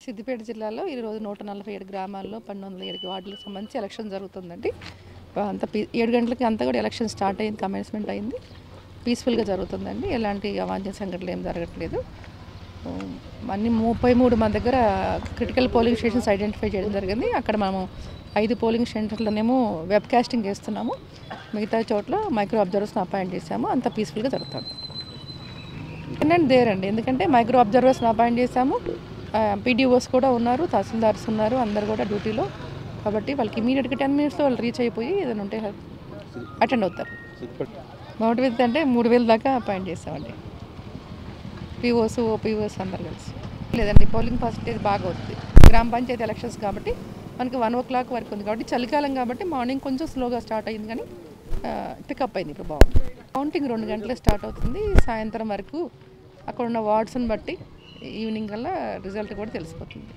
సిద్దిపేట జిల్లాలో ఈరోజు 147 గ్రామాల్లో 1207 వార్డులకు సంబంధించి ఎలక్షన్ జరుగుతుందండి. అంత 7 గంటలకి అంతా కూడా ఎలక్షన్ స్టార్ట్ అయింది, కమెన్స్మెంట్ అయింది. పీస్ఫుల్గా జరుగుతుందండి. ఎలాంటి అవాంఛనీయ సంఘటనలు ఏం జరగట్లేదు. అన్ని 33 మన దగ్గర క్రిటికల్ పోలింగ్ స్టేషన్స్ ఐడెంటిఫై చేయడం జరిగింది. అక్కడ మనము 5 పోలింగ్ స్టేషన్లనేమో వెబ్ కాస్టింగ్ చేస్తున్నాము. మిగతా చోట్ల మైక్రో అబ్జర్వర్స్ని అపాయింట్ చేశాము. అంతా పీస్ఫుల్గా జరుగుతుంది. దేరండి, ఎందుకంటే మైక్రో అబ్జర్వర్స్ని అపాయింట్ చేశాము. పీడీఓస్ కూడా ఉన్నారు, తహసీల్దార్స్ ఉన్నారు, అందరు కూడా డ్యూటీలో. కాబట్టి వాళ్ళకి ఇమీడియట్గా 10 మినిట్స్లో వాళ్ళు రీచ్ అయిపోయి ఏదైనా ఉంటే అటెండ్ అవుతారు. మౌంట్ విత్ అంటే 3000 దాకా అపాయింట్ చేస్తామండి. పీఓస్, ఓపీఓస్ అందరు కలిసి. లేదండి, పోలింగ్ పర్సెంటేజ్ బాగా అవుతుంది. గ్రామ పంచాయతీ ఎలక్షన్స్ కాబట్టి మనకి 1 o'clock వరకు ఉంది. కాబట్టి చలికాలం కాబట్టి మార్నింగ్ కొంచెం స్లోగా స్టార్ట్ అయింది, కానీ పికప్ అయింది. ఇప్పుడు బాగుంది. కౌంటింగ్ 2 గంటలకు స్టార్ట్ అవుతుంది. సాయంత్రం వరకు అక్కడ ఉన్న వార్డ్స్ని బట్టి ఈవినింగ్ కల్లా రిజల్ట్ కూడా తెలిసిపోతుంది.